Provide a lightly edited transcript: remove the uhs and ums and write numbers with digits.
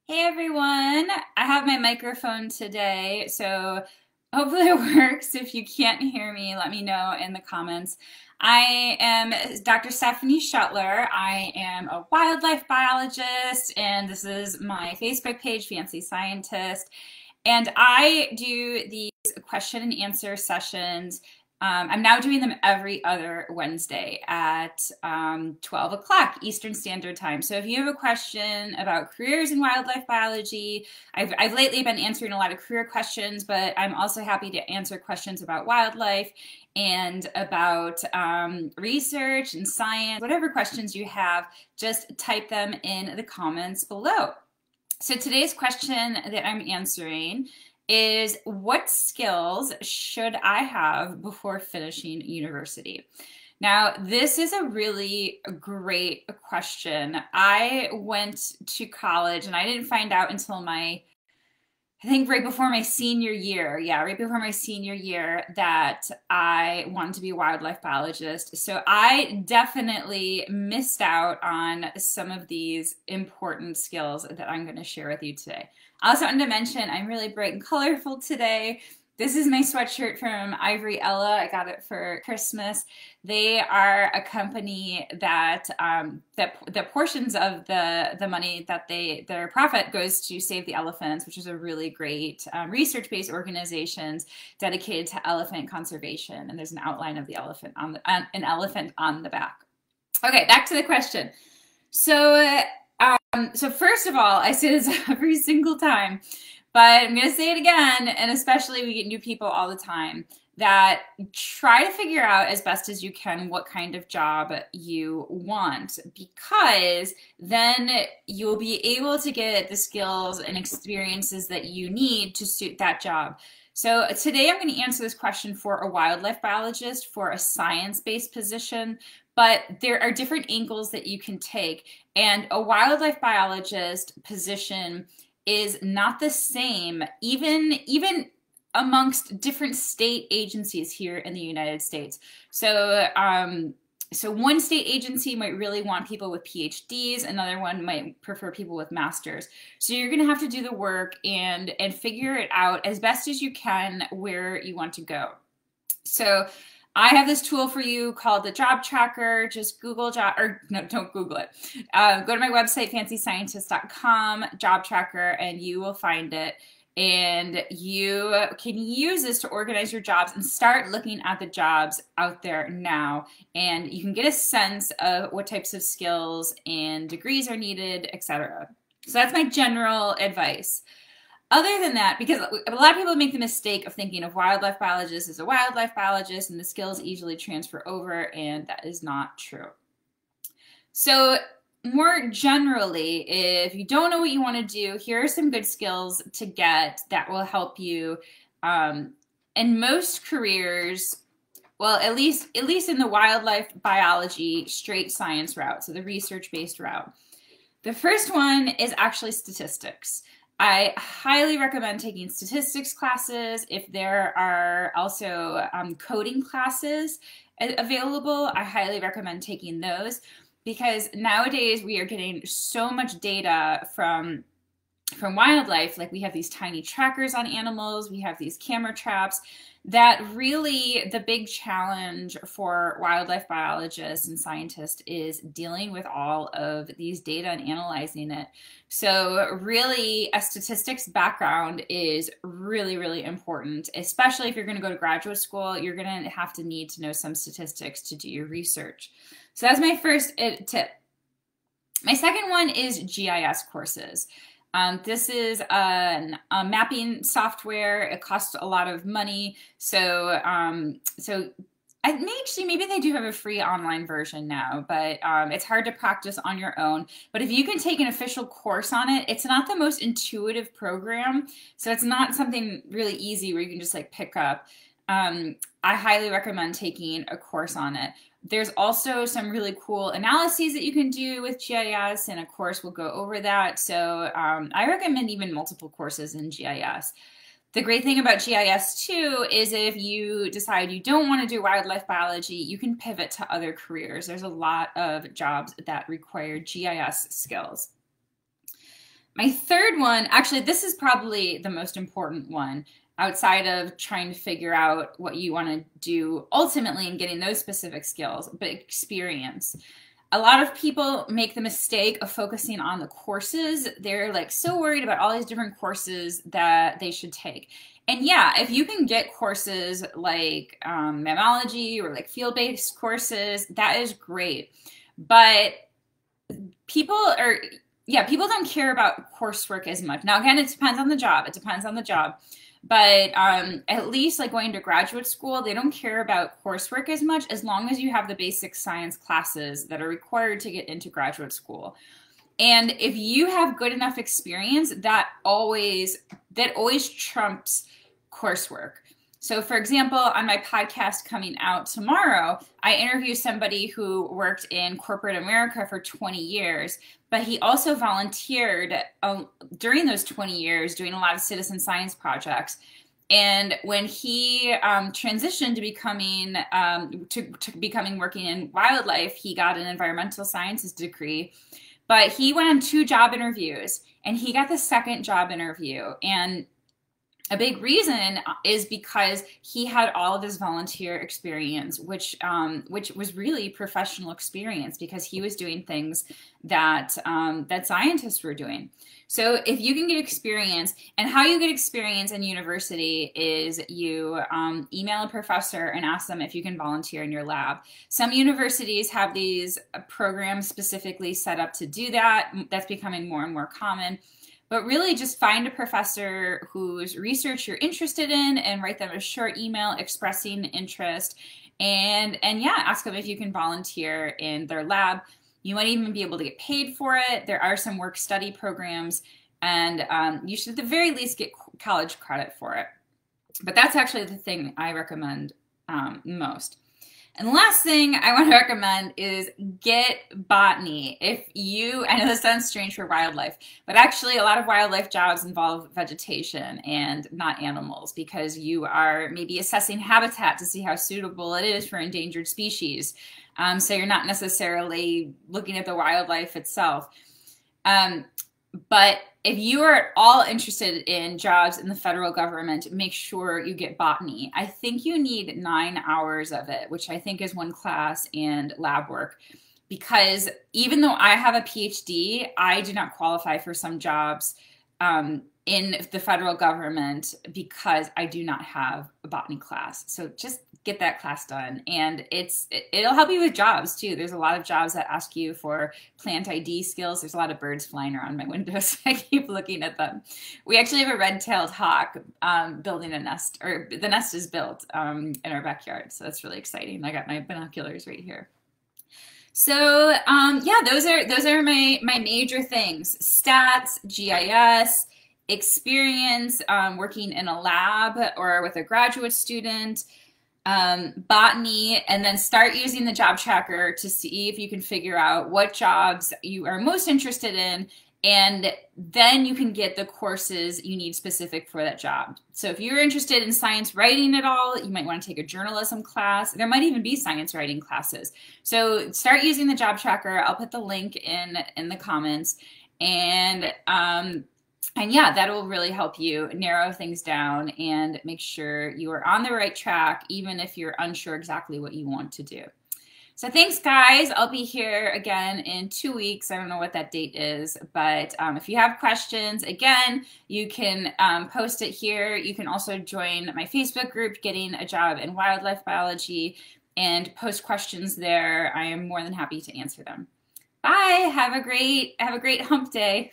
Hey everyone, I have my microphone today, so hopefully it works. If you can't hear me, let me know in the comments. I am Dr. Stephanie Shuttler. I am a wildlife biologist, and this is my Facebook page, Fancy Scientist. And I do these question and answer sessions. I'm now doing them every other Wednesday at 12 o'clock Eastern Standard Time. So if you have a question about careers in wildlife biology, I've lately been answering a lot of career questions, but I'm also happy to answer questions about wildlife and about research and science. Whatever questions you have, just type them in the comments below. So today's question that I'm answering is, what skills should I have before finishing university? Now, this is a really great question. I went to college and I didn't find out until I think right before my senior year, right before my senior year, that I wanted to be a wildlife biologist. So I definitely missed out on some of these important skills that I'm going to share with you today. I also wanted to mention I'm really bright and colorful today. This is my sweatshirt from Ivory Ella. I got it for Christmas. They are a company that that portions of the money that their profit goes to Save the Elephants, which is a really great research-based organization dedicated to elephant conservation. And there's an outline of the elephant on an elephant on the back. Okay, back to the question. So first of all, I say this every single time, but I'm going to say it again, and especially we get new people all the time, that try to figure out as best as you can what kind of job you want, because then you'll be able to get the skills and experiences that you need to suit that job. So today I'm going to answer this question for a wildlife biologist for a science-based position, but there are different angles that you can take, and a wildlife biologist position is not the same, even amongst different state agencies here in the United States. So, so one state agency might really want people with PhDs, another one might prefer people with masters. So you're going to have to do the work and figure it out as best as you can where you want to go. So I have this tool for you called the Job Tracker. Just Google job, or no, don't Google it. Go to my website, fancyscientist.com, Job Tracker, and you will find it. And you can use this to organize your jobs and start looking at the jobs out there now. And you can get a sense of what types of skills and degrees are needed, etc. So that's my general advice. Other than that, because a lot of people make the mistake of thinking of wildlife biologist as a wildlife biologist and the skills easily transfer over, and that is not true. So more generally, if you don't know what you want to do, here are some good skills to get that will help you in most careers. Well, at least in the wildlife biology straight science route, so the research-based route. The first one is actually statistics. I highly recommend taking statistics classes. If there are also coding classes available, I highly recommend taking those, because nowadays we are getting so much data from wildlife. Like, we have these tiny trackers on animals, we have these camera traps, that really the big challenge for wildlife biologists and scientists is dealing with all of these data and analyzing it. So really a statistics background is really, really important, especially if you're going to go to graduate school. You're going to have to need to know some statistics to do your research. So that's my first tip. My second one is GIS courses. This is a mapping software. It costs a lot of money. So, maybe they do have a free online version now, but it's hard to practice on your own. But if you can take an official course on it, it's not the most intuitive program. So it's not something really easy where you can just like pick up. I highly recommend taking a course on it. There's also some really cool analyses that you can do with GIS, and a course will go over that. So I recommend even multiple courses in GIS. The great thing about GIS too is if you decide you don't want to do wildlife biology, you can pivot to other careers. There's a lot of jobs that require GIS skills. My third one, actually, this is probably the most important one outside of trying to figure out what you want to do ultimately and getting those specific skills, but experience. A lot of people make the mistake of focusing on the courses. They're like so worried about all these different courses that they should take. And yeah, if you can get courses like mammalogy or like field-based courses, that is great. But people are, yeah, people don't care about coursework as much. Now, again, it depends on the job. It depends on the job. But at least like going to graduate school, they don't care about coursework as much as long as you have the basic science classes that are required to get into graduate school. And if you have good enough experience, that always trumps coursework. So for example, on my podcast coming out tomorrow, I interview somebody who worked in corporate America for 20 years, but he also volunteered during those 20 years doing a lot of citizen science projects. And when he transitioned to becoming working in wildlife, he got an environmental sciences degree, but he went on 2 job interviews and he got the second job interview. And a big reason is because he had all of his volunteer experience, which was really professional experience because he was doing things that that scientists were doing. So if you can get experience, and how you get experience in university is you email a professor and ask them if you can volunteer in your lab. Some universities have these programs specifically set up to do that. That's becoming more and more common. But really just find a professor whose research you're interested in and write them a short email expressing interest. And yeah, ask them if you can volunteer in their lab. You might even be able to get paid for it. There are some work-study programs, and you should at the very least get college credit for it. But that's actually the thing I recommend most. And the last thing I want to recommend is get botany. I know this sounds strange for wildlife, but actually a lot of wildlife jobs involve vegetation and not animals because you are maybe assessing habitat to see how suitable it is for endangered species. So you're not necessarily looking at the wildlife itself. But if you are at all interested in jobs in the federal government, make sure you get botany. I think you need 9 hours of it, which I think is 1 class and lab work. Because even though I have a PhD, I do not qualify for some jobs in the federal government because I do not have a botany class. So just get that class done. And it'll help you with jobs too. There's a lot of jobs that ask you for plant ID skills. There's a lot of birds flying around my windows. I keep looking at them. We actually have a red-tailed hawk building a nest, or the nest is built in our backyard. So that's really exciting. I got my binoculars right here. So yeah, those are my major things: stats, GIS, experience working in a lab or with a graduate student, botany, and then start using the job tracker to see if you can figure out what jobs you are most interested in, and then you can get the courses you need specific for that job. So if you're interested in science writing at all, you might want to take a journalism class. There might even be science writing classes. So start using the job tracker. I'll put the link in the comments, and yeah, that will really help you narrow things down and make sure you are on the right track, even if you're unsure exactly what you want to do. So thanks, guys. I'll be here again in 2 weeks. I don't know what that date is, but if you have questions, again, you can post it here. You can also join my Facebook group, Getting a Job in Wildlife Biology, and post questions there. I am more than happy to answer them. Bye. Have a great hump day.